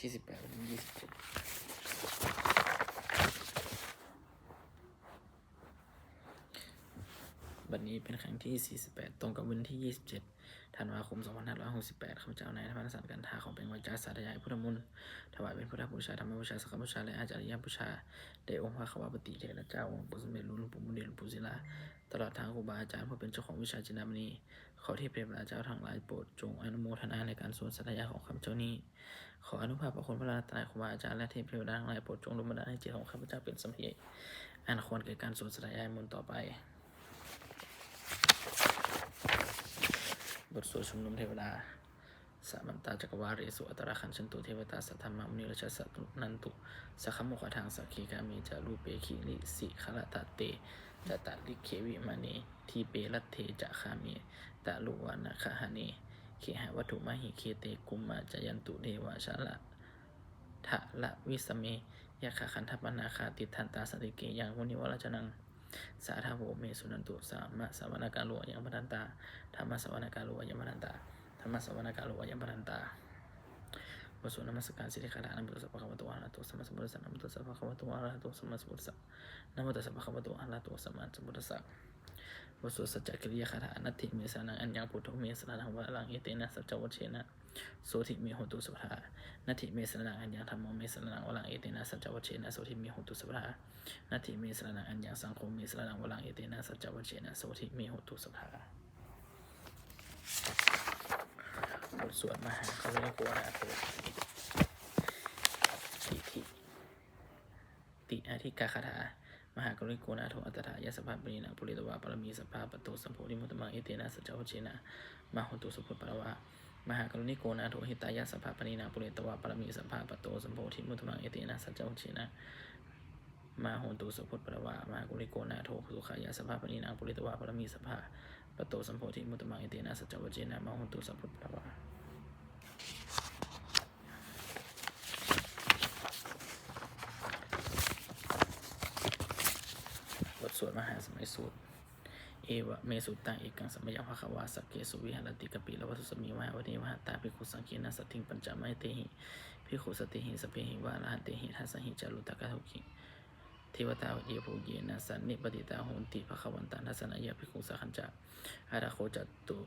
ที่18วันที่27วันนี้เป็นครั้งที่48ตรงกับวันที่27ธันวาคม2568ข้าพเจ้านายธรรมนัสสันกันทาของเป็นวาจาสาธยายพุทธมนต์ถวายเป็นพุทธบูชาธรรมบูชาสังฆบูชาและอาจาริยบูชาได้องค์พระขวาปฏิเทระเจ้าองค์ปู่สมเด็จหลวงปู่มุนีหลวงปู่ศิลาตลอดทางครูบาอาจารย์ผู้เป็นเจ้าของวิชาจินดามณีขอที่เทพเจ้าทั้งหลายโปรดจงอนุโมทนาในการสวดสาธยายของข้าพเจ้านี้ขออนุภาพพระคุณพระรัตนตรัยครูบาอาจารย์และเทพเทวดาทั้งหลายโปรดจงดลบันดาลให้จิตของข้าพเจ้าเป็นสัมภีอันควรแก่การสวดสาธยายมนต์ต่อไปบทสวดชุมนุมเทวดาสัมมันตาจักรวาเรสุอัตราคันชันตุเทวตาสัทธรรมมุนิราชสัตนันตุสัขมุขทางสักขีกามีจารูเปขิลิสิขละตะเตจะตะลิเควิมาเนทีเปรัตเทจะคามีตะลุวานะคหาเนเคหะวัตถุมหิเคเตกุมมาจยันตุเทวชาละทะละวิสเมยะขะขันธปนาคาติทันตาสติเกยังมุนิวรจนังสาธาโวเมสุนันตุสามะสวรรกาโลยังพนันตาธรรมะสวรรกาโลยังพนันตาธรรมะสวรรกาโลยังพนันตาบทสวดนมัสการสิริคาถานะโมตัสสะภะคะวะโตอะระหะโตสัมมาสัมพุทธัสสะนะโมตัสสะภะคะวะโตอะระหะโตสัมมาสัมพุทธัสสะนะโมตัสสะภะคะวะโตอะระหะโตสัมมาสัมพุทธัสสะบทสวดสัจจกิริยคาถานัตถิเมสานังอัญญังพุทโธเมสรณังวะลังเอเตนะสัจจวัชเชนะโสทิเมโหตุสุภานัตถิเมสรณังอัญญังธัมโมเมสรณังวะลังเอเตนะสัจจวัชเชนะโสทิเมโหตุสุภานัตถิเมสรณังอัญญังสังโฆเมสรณังวะลังเอเตนะสัจจวัชเชนะโสทิเมโหตุสุภาบทสวดมหาครุณิโกนาโถติอาทิกาคาถามหากรุณิโกนาโถอัตถายะสัพพะปรินาปุริตวะปรมีสัพพะปโตสัมโพธิมุตตมังเอเตนะสัจจวัชเชนะมโหตุสุพุทธปรวะมหากรุณิโกนาโถหิตายะสัพพะปรินาปุริตวะปรมีสัพพะปโตสัมโพธิมุตตมังเอเตนะสัจจวัชเชนะมโหตุสุพุทธปรวะมหากรุณิโกนาโถสุขายะสัพพะปรินาปุริตวะปรมีสัพพะปโตสัมโพธิมุตตมังเอเตนะสัจจวัชเชนะมโหตุสัพพุทธปรวะบทสวดมหาสมัยสูตรเอวะเมสุตังเอกังสัมยังภะคะวาสักเกสุวิหารติกปิละวัตุสมีมหาวณีมหาตาภิกขุสังคีนาสัตถิงปัญจไมเตหิภิกขุสติหิสเปหิวะละหันเตหิทัสสหิจารุตกะทุกิเทวตาเยภูเยนะสันนิปติตาโหนติภะคะวันตันทัสสนายะภิกขุสังฆจะอาราโคจัตตุ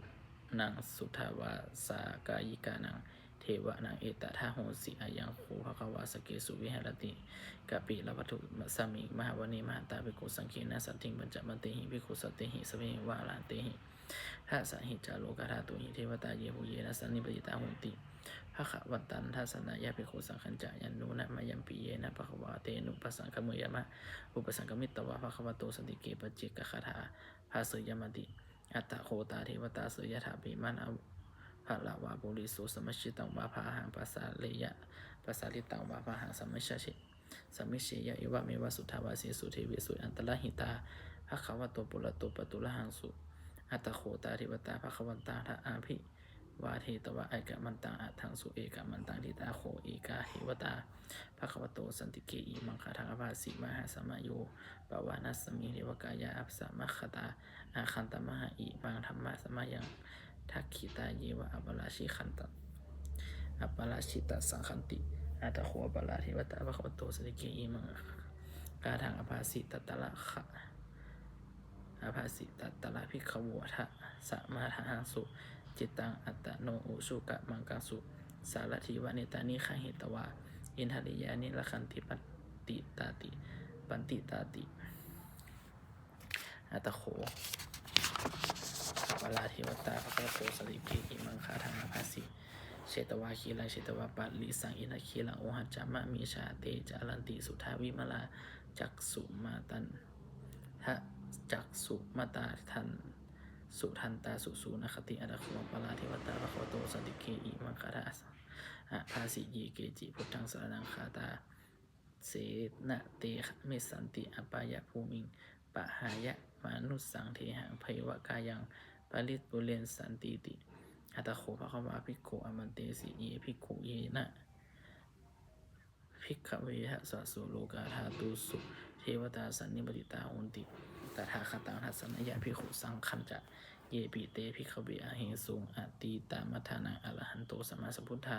นังสุทาวาสากายิกานังเทวะนังเอตถาโหสิอายังโคภะคะวาสเกสุวิหารติกปิละวัตุสามิมหาวณีมหาตาภิกขุสังคีนาสัตถิงปัญจมันเตหิภิกขุสติหิสเปหิวะละหันเตหิทัสสหิจารุกะธาตุหิเทวตาเยภูเยนะสันนิปติตาโหนติภะคะวันตันทัสสนายะภิกขุสังฆจะยันนุนะมายัมปิเยนะภะคะวาเตนุปสังฆมุยมะอุปสังฆมิตตวะภะคะวะโตสันติเกปัจเจกคาถาภาสยมติอัตตะโคตาเทวตาเสยถาปิมันอภะละวะปุริสุสมัชชิตังวะภาหังปัสสาเลยะปัสสาลิตังวะภาหังสัมมิชชิสัมมิเชยะอิวะเมวะสุทาวาสีสุเทวิสุอันตระหิตาภะคะวะโตปุระโตปตุละหังสุอัตตะโคตาเทวตาภะคะวันตาทะอาภิวาเทตวะเอกะมันตังอัทังสุเอกะมันตังทิตาโคเอกาเทวตาภะคะวะโตสันติเกอิมังคาทังอภาสิมหาสมโยปวานัสสมิเทวกายาอัปสมัคคตาอาคันตมหาอิมังธรรมะสมัยังทักขิตาเยวะอัปราชิคันตอัปราชิตสังคันติอัตตะโคปราเทวตาภะคะวะโตสันติเกอิมังกาทังอภาสิตตะละขะอภาสิตตะละภิกขโวทะสมาทาหังสุจิตตังอัตตโนอุสุกะมังกังสุสารถิวะเนตานิขังหิตวาอินทริยานิละคันติปันติตาติปันติตาติอัตตะโคปราเทวตาภะคะวะโตสันติเกอิมังคาทังอภาสิเชตวาคีลังเชตวาปัลลิสังอินทคีลังโอหัจจามะมีชาเตจารันติสุทาวิมลาจักสุมาตันทะจักสุมาตาทันสุทันตาสุสูนคติอัตตะโคปราเทวตาภะคะวะโตสันติเกอิมังคาทังอภาสิเยเกจิพุทธังสรณังคาตาเสนะเตเมสันติอปายะภูมิงปะหายะมานุสังเทหังไพวะกายังปริตุเรนสันติติอัตตะโคภะคะวาภิกขุอมันเตสิเยภิกขุเยนะภิกขเวหะสะสุโลกาธาตุสุเทวตาสันนิปติตาโหนติตถาคตังทัสสนายะภิกขุสังคันจะ เยปิเตภิกขเวอเหสุงอติตามัฏฐานังอรหันโตสัมมาสัมพุทธา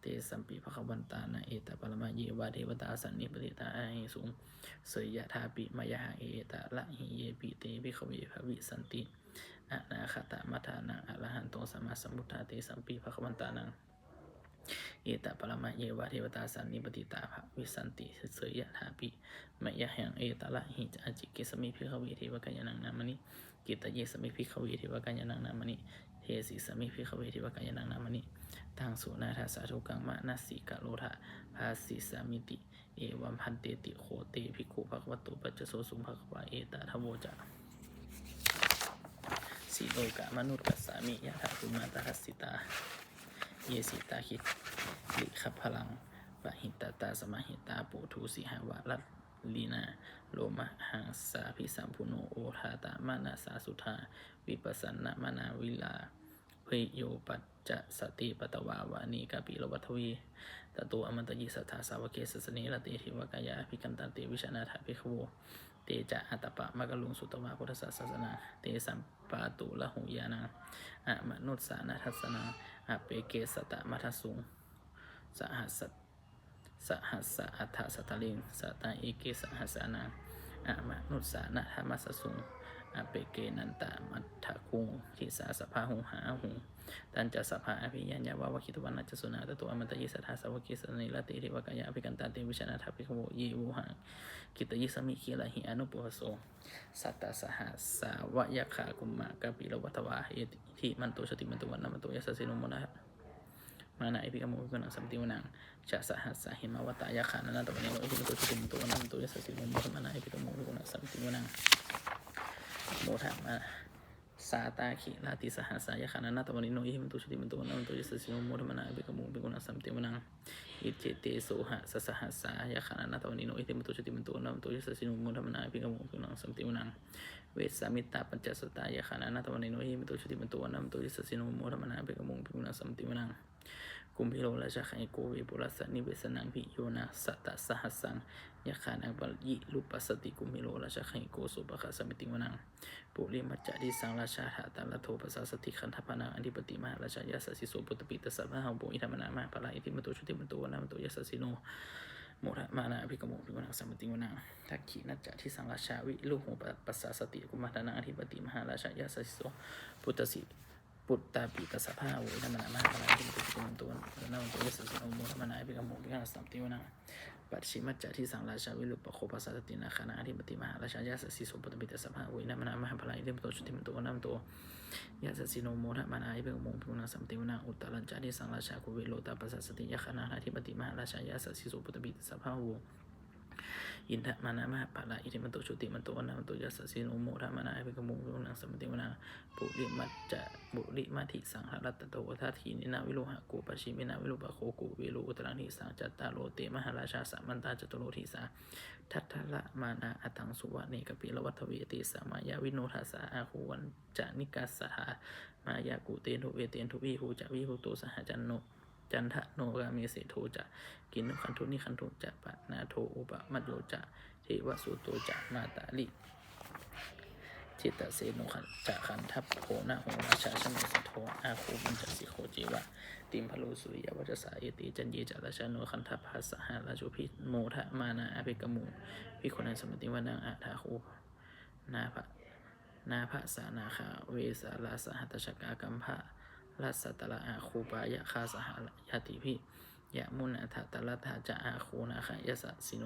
เตสัมปิภคะวันตานะเอตปรมะเยวาเทวตาสันนิปติตาอเหสุงเสยยะธาปิมายะเอตะละหิเยปิเตภิกขเวภวิสันติอนาคตมัฏฐานังอรหันโตสัมมาสัมพุทธาเตสัมปิภคะวันตานังเอตปรมะเยวาเทวตาสันนิปติตาภวิสันติเสยยะธาปิมายะหังเอตะละหิจจิเกสมิภิกขเวเทวกายนังนามนิกิตเยสมิภิกขเวเทวกายนังนามนิเทสิสมิภิกขเวเทวกายนังนามนิทางสุนาทาสาธุกังมะนัสสิกะโลทะภาสิสามิติเอวัมพันเตติโคเตภิกขุภควตุปัจจโสสุภควาเอตทโวจะสีโลกะมนุษย์กัสสามิยะถาภูมาตหัสสิตาเยสิตาคิลิขพลังปะหิตตาสมาหิตาปุถุสิหาวะรัตลีนาโลมะหังสาภิสัมพุโนโอทาตามานาสาสุธาวิปัสสนามนาวิลาเวโยปัจจะสติปตวาวานีกาปิโลวัทวีตโตอมันตยิสัทธาสาวเกสสเนรติทิวกายาภิกันตันติวิชนาถาภิกขโวเตจะอัตตปะมะกะลุงสุตวาพุทธศาสนาเตสัมปาตุละหุยานังอะมนุสสานาทัสสนังอะเปเกสตะมัทสุงสหัสสะอัฏฐสัตตลิงสัตตาเอเกสหัสสานังอะมนุสสานาธรรมสสุงอะเปเกนันตามัทถคุงทิสาสภาหุหาหุตันจะสภาอภิญญาวาวคิตวันนัจสุนาตตัวอมตยิสัทธาสาวกิสเนรติเทวกายาภิกันตาเตวิชนาถาภิกขโวเยวุหังกิตยิสมิคีลาหิอนุปุหโสสัตตสหัสสาวยะขากุมมะกะปิโลวัตวาเอทิมันโตชติมันโตวันนมันโตยัสสินุโมนะมานาอิภิกขโมภิกขุนังสัมติวนังจะสหัสสาหิมาวตายะขานันตวันนิโรอิภิมันโตชติมันโตวันนมันโตยัสสินุโมนะมานาอิภิกขโมภิกขุนังสัมติวนังโมทะมาสาตาขิลาติสหัสสายะขานันตวันนิโรอิภิมันโตชติมันโตวันนมันโตยัสสินุโมนะมานาอิภิกขโมภิกขุนังสัมติวนังอิเจเตโสหะสหัสสายะขานันตวันนิโรอิภิมันโตชติมันโตวันนมันโตยัสสินุโมนะมานาอิภิกขโมภิกขุนังสัมติวนังเวสามิตาปัญจสตายะขานันตวันนิโรอิภิมันโตชติมันโตวันนมันโตยัสสินุโมนะมานาอิภิกขโมภิกขุนังสัมติวนังกุมพิโรราชาขัยโกวิปุรัสนิเวสนังพิโยนาสัตตสหัสสังยะขานังปยิลุปัสสติกุมพิโรราชาขัยโกสุปะคสมิติวนังปุริมัจจะดิสังราชาหาตัลโทปัสสสติขันธปนังอธิปติมหาราชายาสสิโสปุตตปิตสัพพะหังโปอิธรรมนามะปะลาอิติมโตชุติมโตวันนามโตยัสสิโนโมทะมานาภิกขโมภิกขุนังสัมปติวนังทักขินัจจะทิสังราชาวิลุหุปัสสสติกุมารนังอธิปติมหาราชายาสสิโสปุตตสิปุตตาปิตสัพพะโวอิธรรมนามะปะลาอิติมโตชุติมโตวันนามโตยัสสิโนโมทะมานาภิกขโมภิกขุนังสัมปติวนังปัจฉิมัจจะทิสังราชาวิลุปโคปัสสสตินาคานาอธิปติมหาราชายาสสิโสปุตตปิตสัพพะโวอิธรรมนามะปะลาอิติมโตชุติมโตวันนามโตยัสสิโนโมทะมานาภิกขโมภิกขุนังสัมปติวนังอุตตรัญจทิสังราชาคุเวโลตาปัสสสติยะคานาอธิปติมหาราชายาสสิโสปุตตปิตสัพพะโวอินทะมานามะปะลาอิติมันโตชุติมันโตวันนามโตยัสสิโนโมทะมานาภิกขโมภิกขุนังสัมปติวนังปุริมัจจะบุริมัทิสังหรัตโตทัตถินินาวิโลหะโกปชิมินาวิโลปะโคโกเวโลอุตรังทิสังจัตตาโลเตมหาราชาสัมมันตาจตุโลทิสาทัตถะละมานาอัตังสุวะเนกปิลวัฏเวติสามายาวิโนทัสสะอาคูวันจานิกัสสหามายากุเตนทุเวเตนทุวิหูจะวิหูโตสหจันโนจันทะโนกาเมเสโทจะกินนุขันธุนิขันธุจะปะนาโทอุปมัจโยจะเทวสุโตจะมาตาลิจิตตเสนุขันจะขันทัพโคนะโหราชาชเมสโทอาคูมันจะสิโคจิวะติมพโลสุริยวัจสาเยติจันเยจาราชาโนขันทัพภาสหาราชุพิโมทะมานาอภิกมุพิโคนันสมติวนังอาทาคูนาภะสานาคาเวสาลาสหัตชกากัมภะรัสสตละอาคูปายะคาสหายติพิยะมุนาทัตตละทาจะอาคูนาคายสสิโน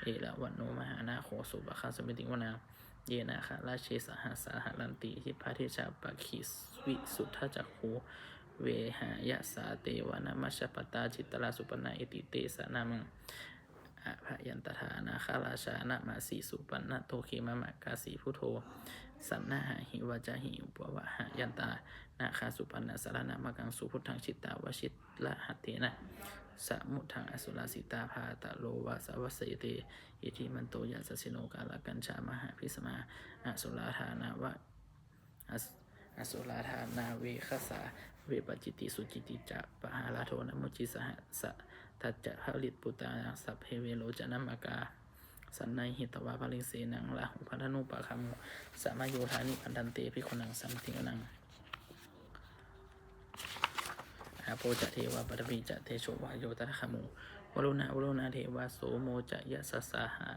เอละวันโนมหานาโคสุปะคาสมิติวนาเยนาคาราเชสหัสหาลันติทิพาเทชาปะคิสวิสุทธจักคูเวหายะสาเตวานามัชปตาจิตตลาสุปนาอิติเตสนามังอภยันตถานาคาราชานะมาสีสุปันนะโตเคมะมะกาสีพุโทสันนาหหิวาจาหิอุปวะหายันตานาคาสุปันนะสารนามะกังสุพุทธังชิตตาวชิตละหัตเถนะสมุทังอสุราสิตาภาตะโลวาสวัสยเตอิทิมันโตยัสสิโนกาลกัญชามหาพิสมาอสุราธานาวะอสุราธานาเวคสาเวปจิติสุจิติจะปะหาลาโทนมุจิสหสะทัจจะผลิตปุตตาสัพเพเวโลจนามกา สันในหิตวาภลิเสนังลาหุพันธนุปะคามุสมาโยธานิพันธันเตภิกขุนังสัมติวนังอาโปจะเทวาปฐพีจะเทโชวาโยตระคามุวรุณะเทวาโสโมจะยะสสาหะ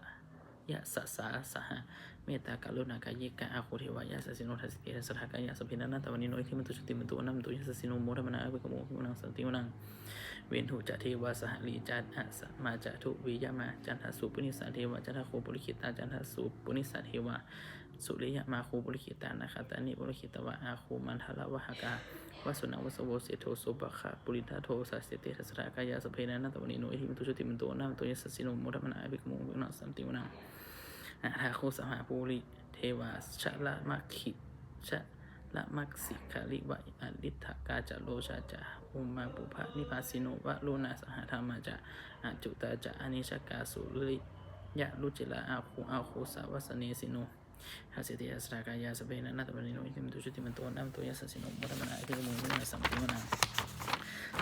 ยะสสาสหะเมตตากรุณากายิกะอาโคเทวายะสสิโนทัสสิเตทัสสะกายะสพินันตวนิโนอิทิมันตุชุติมันตุอนัมตุยะสสิโนโมทมนาภิกขโมภิกขุนังสันติวนังเวนถุจะเทวาสหลีจันหะสมาจะทุวิยมาจันทสุปุนิสาเทวาจันทโคปุริขิตาจันทสุปุนิสาเทวาสุริยมาคูปุริขิตานาคาตานิปุริขิตวะอาคูมันทละวะหกาวสุนังวสโวเสโทโสปะคะปุริธาโทสัสเสเตทัสสะกายะสเพนันตวนิโนอิทิมันตุชุติมันตุอนัมตุยะสสิโนโมทมนาภิกขโมภิกขุนังสันติวนังทาโคสหปุริเทวาชะละมัคคิชะละมักสิกาลิวะอลิทธกาจะโลชาจะอุมาปุภะนิพาสิโนวะโลนาสหธรรมาจะอาจุตาจะอนิชกาสุริยะรุจิลาอาคูสาวสเนสิโนหาเสติอัสรากายาสเปนันนัตบันิโนอิติมตุชุติมันโตนัมโตยัสสิโนมุตมนาอิทิมุมินาสัมปิวนา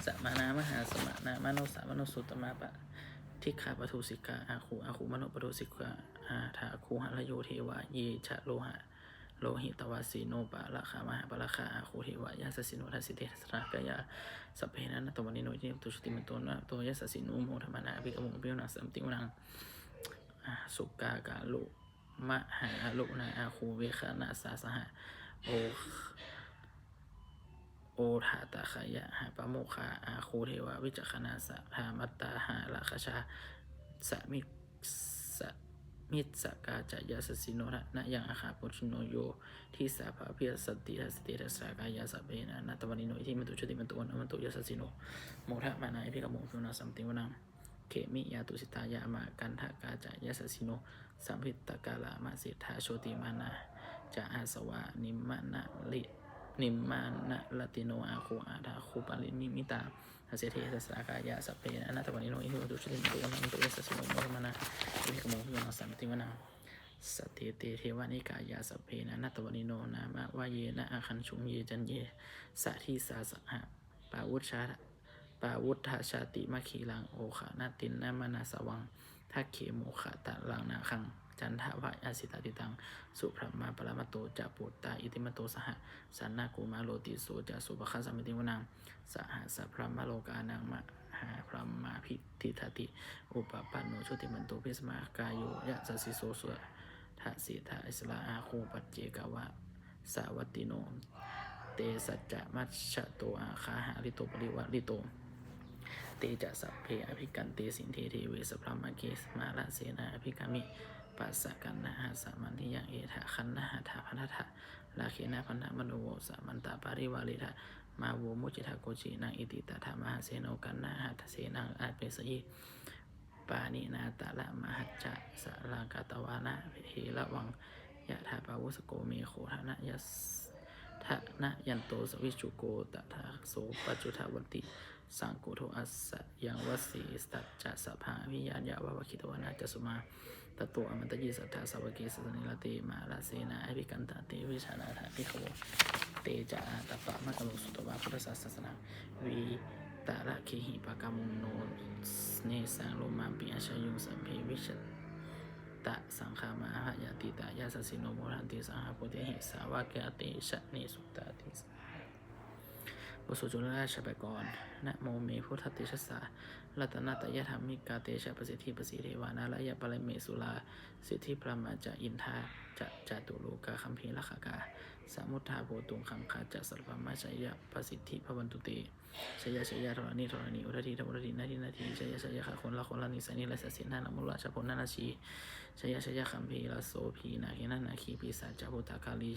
สัมมานามหาสมานามโนสามโนสุตมาปะทิขาปทุสิกาอาคูมโนปทุสิกาทาคูหะระโยเทวะเยชะโลหะโลหิตวาสีโนปะละขามหาปะละขาอาคูเทวะยาสสิโนทัสสิเตทัสสะกายาสเปนันนัตบันิโนอิติมตุชุติมันโตนัมโตยัสสิโนมุตมนาภิกขโมภิกขุนังสัมติวนังสุกากาลุมหาลุนาอาคูเวคานาสาสหะโอทาตาขายะหาปะโมคาอาคูเทวะวิจักขณาสะหามัตตาหาราคชาสมิสกาจายาสสิโนนะนะยังอาคาปุชโนโยที่สาภาเพียสติทัสติทัสสากายาสเปนะนัตวันิโนที่มันตุชติมันตุอนมันตุยาสสิโนโมทะมานาภิกขโมภิกขุนังสัมติวนังเขมิยาตุสิตายามากันทากาจายาสสิโนสัมพิตกาลามาสิทธาโชติมานาจะอาสวานิมมานะลติโนอาคูอาทาคูปาลินิมิตาทัสเสเททัสสะกายะสัพเพนะนัตวันิโนอิทิวตุชุติมันตุอนันตุยะสสิโนโมทมนาภิกขโมภิกขุนังสัมติวนังสติเตเทวานิกายาสัพเพนะนัตวันิโนนามะวะเยนะอาคันชุงเยจันเยสัทิสาสหะปาวุธชาติมัคคีลังโอขานาตินนามนาสวังทักเขโมขะตะลังนาคังจันทวะอาสิตาติตังสุพรหมาปรมโตจะปุตตาอิติมโตสหสันนากุมาโลติโสจะสุปคัสสมิติวนังสหสัพพมโลกานังมหาพรหมาพิทิทติอุปปันโนชุติมันโตพิสมากายโยยะสสิโสสวะทัสสิทาอิสลาอาคูปัจเจกวะสาวัตติโนเตสัจจะมัชชะโตอาคาหาริโตปริวะริโตเตจะสัพเพอภิกันเตสินเทเทเวสพรหมเกสมาละเสนาอภิกามิปัสสะกันนะหาสามันทิยังเอทะคันนะหาทาพันธะลาเคนะพันธะมโนโวสามันตาปาริวาริทะมาโวมุจิทาโกจินังอิติตถามหาเสโนกันนะหาทเสนังอาเปสยิปานินาตะละมหัจจะสะลากาตวานะเทระวังยะถาปาวุสโกเมโคทนะยัสทะนะยันโตสวิจุโกตถาโสปัจจุทาวันติสังโกโทอัสสะยังวสีสัจจะสภาวิญญาณยาวะคิตวนาจะสุมาตโตอมันตยิสัทธาสวเกสนิลเตมาลาเสนาอภิกันตเตวิชานาถาภิกขโวเตจาตปะมะกะโลสุตวะพุทธศาสนาวิตาระเคหิปะกามุโนเนสังโลมาปิอาชยุงสัมเพวิชตะสังฆามาหายาติตายาสสิโนโมทันติสังหาโพธิหิสาวะเกเตชะเนสุตตาติบทสวดจุลราชไปก่อนนะโมเมพุทธติชสารัตนาตยธรรมิกาเตชะประสิทธิประสิเทวานาลยะปะเลเมสุลาสิทธิพระมาจะอินทาจะจตุโลกาคัมภีรขากาสมุทธาโพตุงคังคาจะสัพพมัชยะประสิทธิพระวันตุเตชยธรณีอุทธิธรรมอุทธินาทีชยขะคนละนิสัยนิละสัสสินานะมุลาชะพลนาชีชยคัมภีรโสพีนาคินานาคีปีศาจพุทธกาลี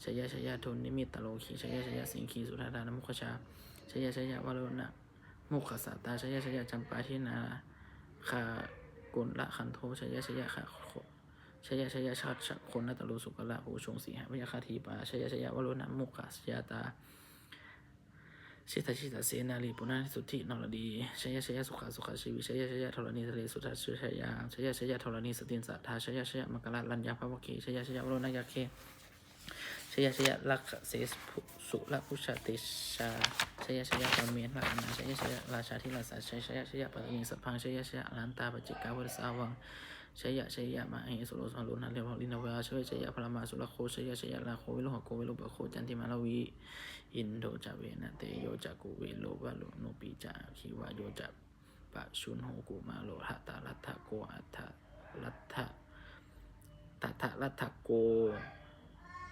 ชยโทนิมิตตโลคีชยสิงคีสุธาดานมุขชาชยวโรนะมุขสัตตาชยจำปาทินาคากุลละขันโทชยขะชาติคนนัตโลสุกละภูชงสีหะพยาคาทีปาชยวโรนะมุขสยาตาชิตเสนาลีปุณณสุทธินรดีชยสุขชีวิชยธรณีทะเลสุทัศชยาชยธรณีสตินสัทธาชยมกราลัญญาภวคีชยวโรนะยาเคชยลักขเสสุละพุชาติชาชยปเมนละอนาชยราชาธิราชชยปัตติสัพพังชยอรันตาปจิกาวรสาวัง ชัยยะชัยยะมะเหสุโรสังโลนันเลวลินาวาชัยชัยยะพระมาสุรโคชัยยะชัยยะลาโควิโลหะโควิโลบะโคจันติมาลาวีอินโดจะเวนะเตโยจะกุเวโลวะโลโนปิจาคิวะโยจะปะชุนโหกุมาโลหะตาลัทธะโกอัฏฐลัทธะตัทธะลัทธะโก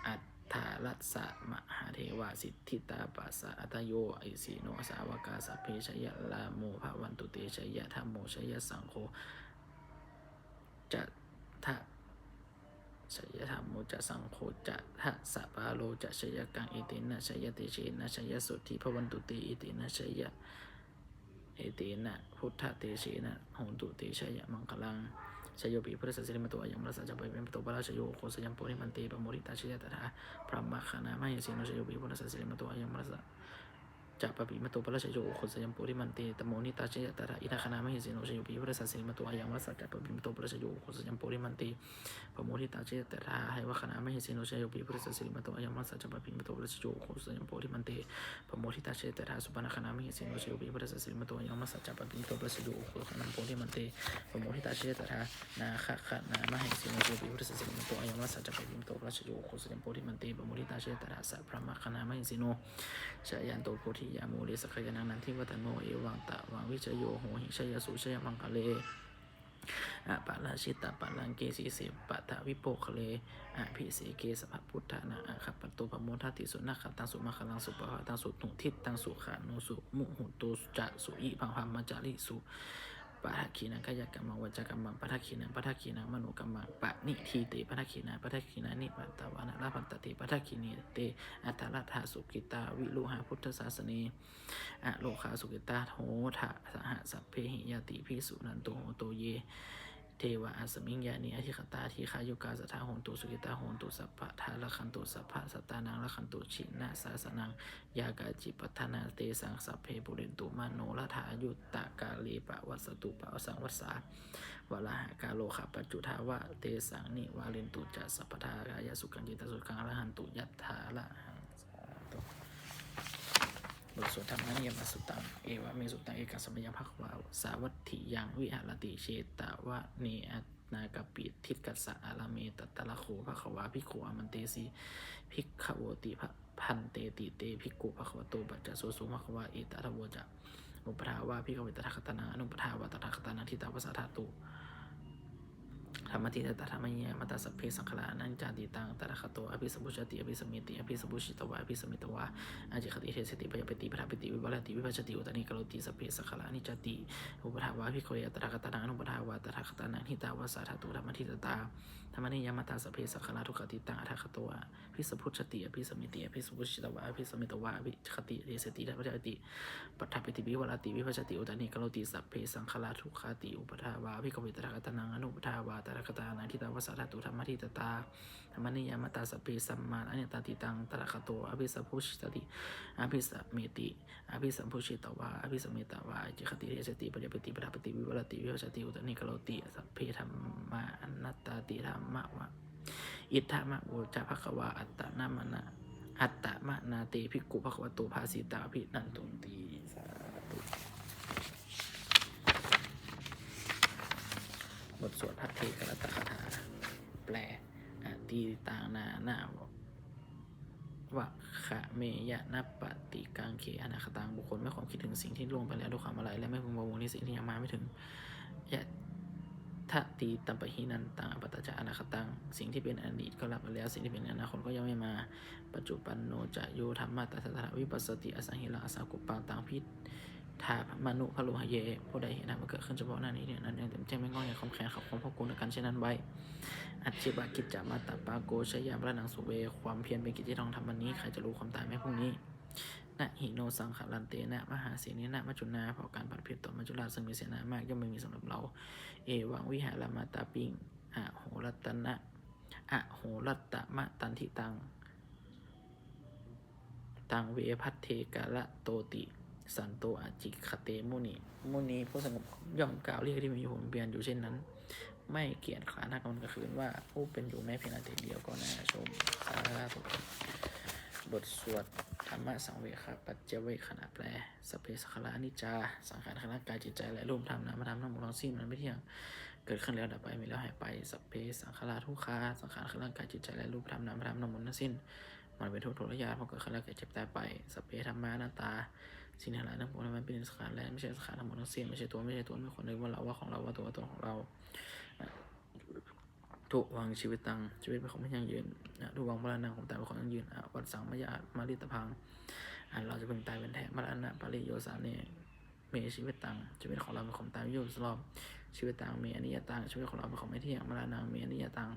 อัฏฐาลัสสะมหาเทวาสิทธิตาปัสสะอัตโยไอสีโนสาวกาสัพเพชยะลาโมภวันตุเตชยะธัมโมชยะสังโฆจะทะชยธรรมโมจะสังโฆจะทะสะปาโลจะชยกังอิตินะชยเตเชนะชยสุทธิภวันตุเตอิตินะชยเอเตนะพุทธเตเชนะโหนตุเตชยมังคลังชโยปิพุทธสัสสิมตัวยังมรสจะไปเป็นปโตปราชโยโคสยัมโพธิมันเตปโมริตาชยตถาพระมคณามหิสิโนชโยปิพุทธสัสสิมตัวยังมรสจะปปิมโตปราชโยโคสยัมโพธิมันเตตโมนิตาชยตถาอิทัคณามหิสิโนชโยปิพุทธสัสสิมตัวยังมรสจะปปิมโตปราชโยโคสยัมโพธิมันเตปโมทิตาเจตถาให้วะคณะไม่เห็นสิโนชัยโยปิพุทธสิริมโตยามัสสะจัปปิมโตปราชโยโคสยามโพธิมันเตปโมทิตาเจตถาสุปนคณะไม่เห็นสิโนชัยโยปิพุทธสิริมโตยามัสสะจัปปิมโตปราชโยโคคณะโพธิมันเตปโมทิตาเจตถานาคะคะนาไม่เห็นสิโนชัยโยปิพุทธสิริมโตยามัสสะจัปปิมโตปราชโยโคสยามโพธิมันเตปโมทิตาเจตถาสัพพระมคณะไม่เห็นสิโนชยันโตโพธิยาโมเลสขยานันทิวัตโนเอวังตะวังวิชโยโหหิชยสุชยมังคะเลอะปะราชิตะปะลังเกสีเสปะทะวิโปคะเลอะพิเสเกสภพุทธานะอะขัปปโตปโมทัติสุนัขตังสุมาคลังสุปะหะตังสุถุทิตังสุขานุสุมุหุตุจะสุอิพังพัมมัจจาริสุปะทักขีนังกายกัมมังวัจกัมมังปะทักขีนังปะทักขีนังมโนกัมมังปะนิทีเตปะทักขีนังปะทักขีนังนิปัตตวานะลาภันตติปะทักขีนีเตอัตตลัทธาสุกิตาวิลุหะพุทธศาสเนอะโลคาสุกิตาโหทะสหสัพเพหิยติภิกษุนันโตโหโตเยเทวะอาสมิงญาณิอธิคตาทีฆายุกาสัทธาโหนตุสุกิตาโหนตุสัพพะทาละคันตุสัพพะสัตตานังละคันตุชินะสาสนังยากาจิปัฏฐานาเตสังสัพเพปุเรนตุมโนละถายุตตะกาลีปะวัสตุปะสังวัสสาวะละหากาโลขปัจจุทาวะเตสังนิวาลินตุจัสสัพพทากายสุขังจิตสุขังอรหันตุยัตถาละหังสาธุบทสวดธรรมะยมัสสุตังเอวะเมสุตังเอกัสสมยังภควาสาวัตถิยังวิหารติเชตาวะเนอัตนากปิทิกัสสะอาลาเมตัตตะละโขภควาภิกขุอามันเตสีภิกขโวติพันเตติเตภิกขุภควโตปัจจโสสุภควาเอตระโวจะอุปทาวาภิกขเวตถาคตนาอนุปทาวาตถาคตนาทิตาวสัทธาตุธรรมติตถามัยมัตตสัพเพสังขารนันจาติตังตระคโตอภิสัมพุชติอภิสมิติอภิสัมพุชิตวะอภิสมิตวะอาจิคติเทสติปยปติปทาปิติวิวัลติวิภัชติอุตานิกโลติสัพเพสังขารนิจติอุปทาวาภิกขเวตถาคตนาอนุปทาวาตถาคตนาทิตาวสัทธาตุธรรมติตตาธรรมนิยมัตตสัพเพสังขารทุกขติตังอัฏฐคโตอภิสัมพุชติอภิสมิติอภิสัมพุชิตวะอภิสมิตวะอภิคติเทสติธรรมติปทาปิติวิวัลติวิภัชติอุตานิกโลติสัพเพสังขารทุกขติอุปทาวาภิกขเวตถาคตนาอนุปทาวาตถาคตนาทิตาวสัทธาตุธรรมติตตาธรรมนิยมัตตสัพเพสัมมาอเนตติตังตระคโตอภิสัมพุชิตติอภิสัมเมติอภิสัมพุชิตวะอภิสัมเมตวะจิคติเทสติปยปติปทาปิติวิวัลติวิภัชติอุตานิกโลติสัพเพธรรมาอนัตติธรรมะวะอิทธามะโวจะภควาอัตตะนามนะอัตตะมะนาเตภิกขุภควโตภาสิตาภินันตุนติสาธุบทสวดพัทเทกรัตตคถาแปลอตีตางนานาวะคะเมยะนัปปติกังเขอนาคตังบุคคลไม่ความคิดถึงสิ่งที่ล่วงไปแล้วด้วยความอะไรและไม่พึงวงในสิ่งที่ยังมาไม่ถึงยะทะตีตัมปะหินันตังอปัตตจาอนาคตังสิ่งที่เป็นอดีตก็รับไปแล้วสิ่งที่เป็นอนาคตก็ยังไม่มาปัจจุบันโนจะโยธรรมะตัสสะวิปัสสติอสังหิรังอสากุปปังตังพิทามานุพะโลหะเยผู้ใดเห็นธรรมเกิดขึ้นเฉพาะหน้านี้เนี่ยนั้นยังเต็มแจ้งไม่งออย่างความแข็งขับความพอกูลกันเช่นนั้นไว้อัจฉิบากิจจามาตาปาโกชยามระนังสุเวความเพียรเป็นกิจที่ต้องทำวันนี้ใครจะรู้ความตายแม้พรุ่งนี้นะหิโนสังขลันเตนะมหาเสนีนะมัจจุนาเพราะการผัดเพียรต่อมัจจุราชซึ่งมีเสนามากย่อมไม่มีสำหรับเราเอวังวิหารมาตาปิงอะโหรัตนะอะโหรัตตะมะตันทิตังตังเวพัทเทกาละโตติสันโตอาจิคเตมุนีผู้สงบย่อมกล่าวเรียกที่มีผลเปลี่ยนอยู่เช่นนั้นไม่เกียจขานนักนอนกระคืนว่าผู้เป็นอยู่แม้เพียงนาทีเดียวก็น่าชมสาธุบทสวดธรรมะสังเวคปัจเจเวขณะแปลสเปสังขารอนิจจาสังขารร่างกายจิตใจและรูปธรรมนามธรรมทั้งหมดทั้งสิ้นมันไม่เที่ยง เกิดขึ้นแล้วดับไปมีแล้วหายไปสัพเพสังขาราทุกขาสังขารคือร่างกายจิตใจและรูปธรรมนามธรรมทั้งหมดทั้งสิ้นมันเป็นทุกข์ทรยาเพราะเกิดขึ้นแล้วแก่เจ็บตายไปสัพเพธรรมานาตาสิ่งทั้งหลายทั้งปวงมันเป็นสังขารและไม่ใช่สังขารทั้งหมดทั้งสิ้นไม่ใช่ตัวไม่คนนึกว่าเราว่าของเราว่าตัวของเราทุวังชีวิตตังชีวิตเป็นของไม่ยั่งยืนทุวังมรณะของตายเป็นของยั่งยืนวัดสังมยามาริตพังเราจะเป็นตายเป็นแท้มรณะปริโยสาเนเมชีวิตตังชีวิตของเราเป็นของตายอยู่ตลอดชีวิตตังมีอนิจจตังชีวิตของเราเป็นของไม่เที่ยงมรณะมีอนิจจตัง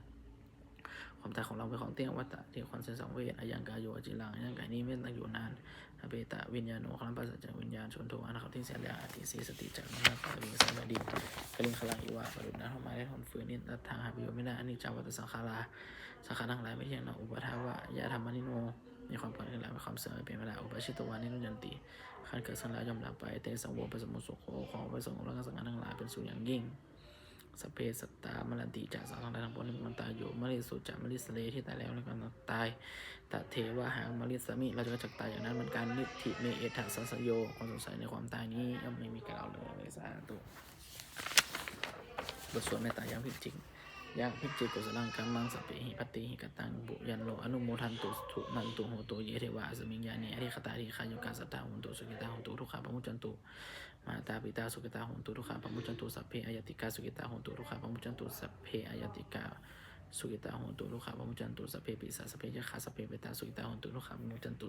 ความตายของเราเป็นของเที่ยงวัฏฏะที่ความเสื่อมสังเวชอายังกายโยจิรังยังกายนี้ไม่ตั้งอยู่นานอเบตะวิญญาโนคลัมปัสสะจากวิญญาณชนโทอนาคตที่เสียแล้วอธิสีสติจากนั้นกายวิงสารดิกลิงขลังอีวะปรุณนะเข้ามาได้ทนฝืนนิรัตถาหาประโยชน์ไม่ได้อันนี้จาวัตสังขาราสังขารทั้งหลายไม่เที่ยงนะอุปทาวะยะธรรมนิโนมีความเกิดขึ้นแล้วมีความเสื่อมไม่เป็นเวลาอุปชิตวานิโนยันติขั้นเกิดสังแล้วย่อมละไปเตสังโวปสมุสุโขของไปส่งรักสังขารทั้งหลายเป็นสูงอย่างยิ่งสเปสัตตามรันติจากสังขารทั้งปวงมันตายอยู่มริสุจามริสเลที่ตายแล้วในการตายตเทวะหางมริสมิเราจะจักตายอย่างนั้นเหมือนกันนิธิเมเอถะสัสโยความสงสัยในความตายนี้ย่อมไม่มีกับเราเลยในสาธุบทสวดเมตตาอย่างพิจิตรยังพิจิตรกุศลังกัมมังสัพเพหิปติหิกตังบุยันโลอนุโมทันตุถุนันตุโหตุเยเทวะสมิงญาเนอริคตาริขายุกาสัตตาหุนตุสุกิตาหุนตุทุกขาปมุจจันตุมาตาปิตาสุกิตาหุนตุทุกขาปมุจจันตุสัพเพอายติกาสุกิตาหุนตุทุกขาปมุจจันตุสัพเพอายติกาสุกิตาหุนตุทุกขาปมุจจันตุสัพเพปิสาสัพเพยะขาสัพเพเปตาสุกิตาหุนตุทุกขาปมุจจันตุ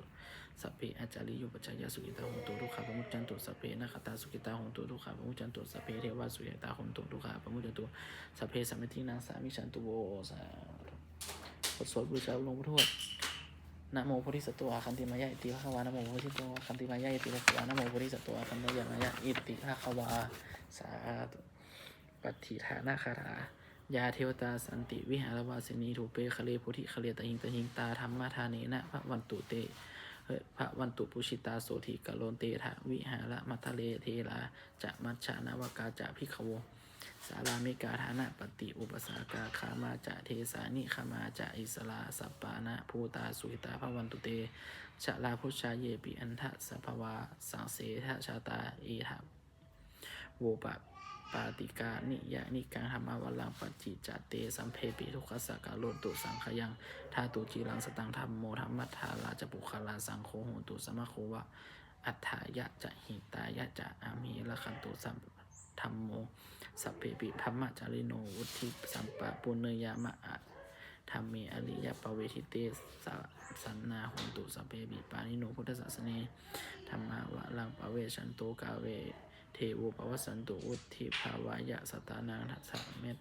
สัพเพอาจาริยุปชัยยะสุกิตาหุนตุทุกขาปมุจจันตุสัพเพนะคตาสุกิตาหุนตุทุกขาปมุจจันตุสัพเพเทวะสุกิตาหุนตุทุกขาปมุจจันตุสัพเพสัมมิทินาสามิชันตุโวสาบทสวดบูชาหลวงพ่อทวดนะโมโพธิสัตว์คันติมายะอิติภควานะโมโพธิสัตว์คันติมายะอิติภควานะโมโพธิสัตว์คันติมายะอิติภควาสาธุปัฏฐิฐานาคาถายาเทวตาสันติวิหารวาสินีถูเปคะเลโพธิคะเลตหิงตหิงตาธรรมะทาเนนะพระวันตุเตพระวันตุปุชิตาโสธิกะโลนเตถะวิหารมัทะเลเทลาจะมัชฌานาวกาจะพิขโวสารามิกาฐานะปฏิอุปสากาขามาจะเทสานิขามาจะอิสลาสัปปานะภูตาสุหิตาพระวันตุเตชะลาพุชาเยปิอันทะสัพวาสังเสทะชาตาเอทะโวปะปาติกานิยานิกังธรรมวัลลังปัจจิจเตสัมเพปิทุกขสักการโลตุสังขยังธาตุจีรังสตังธรรมโมธรรมัทธาราจปุคลาสังโฆโหตุสมะโควะอัฏฐายะจะหิตายะจะอามิละคันตุสัมธรรมโมสัพเพปิธรรมจาริโนวุธิสัมปะปุเนยามะอะธรรมเมอริยปเวทิเตสันนาโหตุสัพเพปิปานิโนพุทธศาสเนธรรมาวะลังปเวชันโตกาเวเทวปวัสสันตุอุทิภาวายะสตานังทัสสะเมต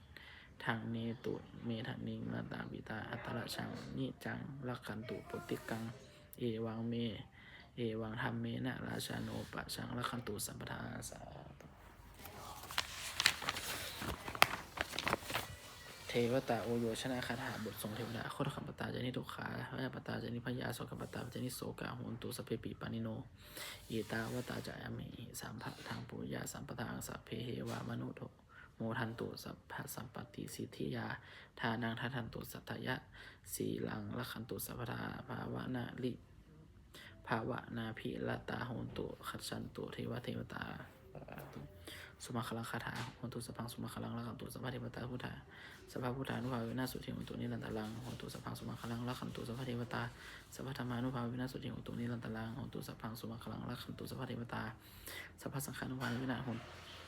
ทางเนตุเมทนิงมาตาปิตาอัตตะชังนิจังลักขันตุปติกังเอวังเมเอวังธรรมเมนะราชาโนปะชังลักขันตุสัมปทาสาเทวตาโอโยชนะคาถาบททรงเทวดาโคตรคัมปตาจานิทุกขาพระยาปตาจานิพยาโสกัมปตาจานิโสกาโหนตุสเพปิปานิโนเยตาวตาจายามิสามพะทางปุญญาสัมปทางสัพเพเหวามนุโธโมทันตุสัพพะสัมปติสิทธิยาทานังทันตุสัทธยะสีลังละคันตุสัพพทาภาวนาลิภาวนาภิลตาโหนตุขัดฉันตุเทวตาสุมาคลังคาถาโหนตุสัพพังสุมาคลังละคันตุสัพพะเทวตาพุทธาสัพพะพุทธานุภาเวนะสุทิโหนตุนิรันตลังโหนตุสัพพังสุมาคลังละคันตุสัพพะเทวตาสัพพะธรรมานุภาเวนะสุทิโหนตุนิรันตลังโหนตุสัพพังสุมาคลังละคันตุสัพพะเทวตาสัพพะสังฆานุภาเวนะโหน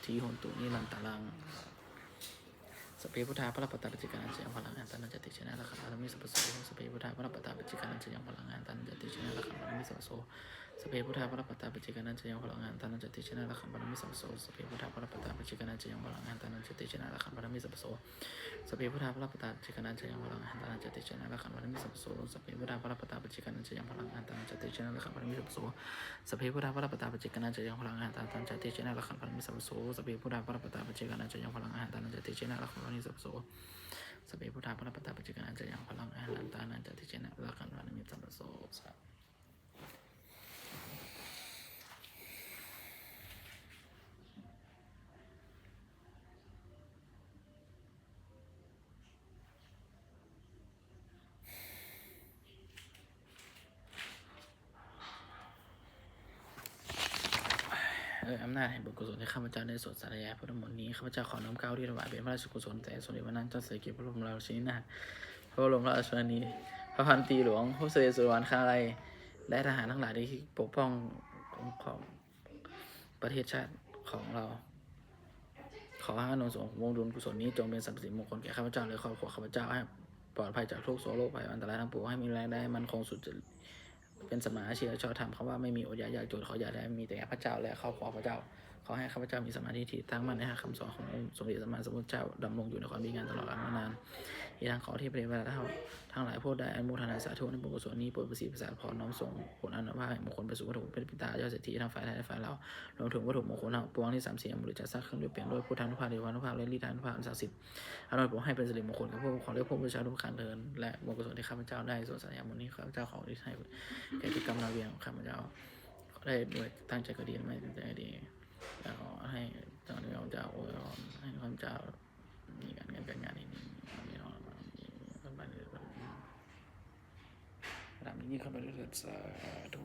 ทีโหนตุนิรันตลังสเปพุทธาพระปัตตาปิจิกานันจะยังพลังงานตันจติชนะละขันธ์มิสัพโสสเปพุทธาพระปัตตาปิจิกานันจะยังพลังงานตันจติชนะละขันธ์มิสัพโสสเปพุทธาพระปัตตาปิจิกานันจะยังพลังงานตันจติชนะละขันธ์มิสัพโสสเปพุทธาพระปัตตาปิจิกานันจะยังพลังงานตันจติชนะละขันธ์มิสัพโสสเปพุทธาพระปัตตาปิจิกานันจะยังพลังงานตันจติชนะละขันธ์มิสัพโสสเปพุทธาพระปัตตาปิจิกานันจะยังพลังงานตันจติชนะละขันธ์มิสัพโสสเปพุทธาพระปัตตาปิจิกานันจะยังพลังงานตันจติชนะละขันธ์มิสัพโสสเปพุทธาพระปัตตาปิจิกานันจะยังพลังงานตันจติชนะละขันธ์มิสัพโสสเปพุทธาพระปัตตาปิจิกานันจะยังพลังงานตันจติชนะละขันธ์มิสัพโส อำนาจแห่งบุญกุศลที่ข้าพเจ้าได้สวดสาธยายพุทธมนต์นี้ข้าพเจ้าขอน้อมเกล้าที่ถวายเป็นพระราชกุศลแต่สมเด็จพระนางเจ้าสิริกิติ์พระบรมราชินีนาถพระบรมราชชนนีพระพันตรีหลวงผู้เสด็จสู่สวรรคาลัยและทหารทั้งหลายที่ปกป้องของประเทศชาติของเราขอให้อนุสงส์วงดุลกุศลนี้จงเป็นสัพสิริมงคลแก่ข้าพเจ้าและครอบครัวข้าพเจ้าให้ปลอดภัยจากทุกโศกโรคภัยอันตรายทั้งปวงให้มีแรงได้มันคงสุดเป็นสมาอาชีพชอบธรรมคำว่าไม่มีอดอยากยากจนขออย่าได้มีแต่พระเจ้าและครอบครัวพระเจ้าขอให้ข้าพเจ้ามีสมาธิที่ตั้งมั่นในคำสอนขององค์สมเด็จสัมมาสัมพุทธเจ้าดำรงอยู่ในความดีงามตลอดกาลนานอีกทางขอที่ปฏิบัติทั้งหลายผู้ใดอนุโมทนาสาธุในบุญกุศลนี้โปรดประสิทธิ์ประสาทพรน้อมส่งผลอนุภาพแห่งมงคลไปสู่วัตถุเป็นปิตายอดเศรษฐีทั้งฝ่ายไทยและฝ่ายเรารวมถึงวัตถุมงคลทั้งปวงที่3 4บริจาคสร้างขึ้นด้วยเปลี่ยนด้วยพุทธานุภาพเทวานุภาพและฤทธานุภาพอันศักดิ์สิทธิ์อนุโมทให้เป็นสิริมงคลกับผู้ขอเรียกผู้บูชาทุกขันเทินและบุญกุศลที่ข้าพเจ้าได้ส่วนสัญญามนนี้ข้าพเจ้าขอที่ให้แก่ที่กรรมนายเวรของข้าพเจ้าได้ด้วยตั้งใจก็ดีไม่ตั้งใจก็ดีแล้วขอให้เจ้าที่ข้าพเจ้าอวยพรให้ข้าพเจ้ามีการเงินการงานดีๆมีน้องระดับนี้เข้าไปด้วยสาธุ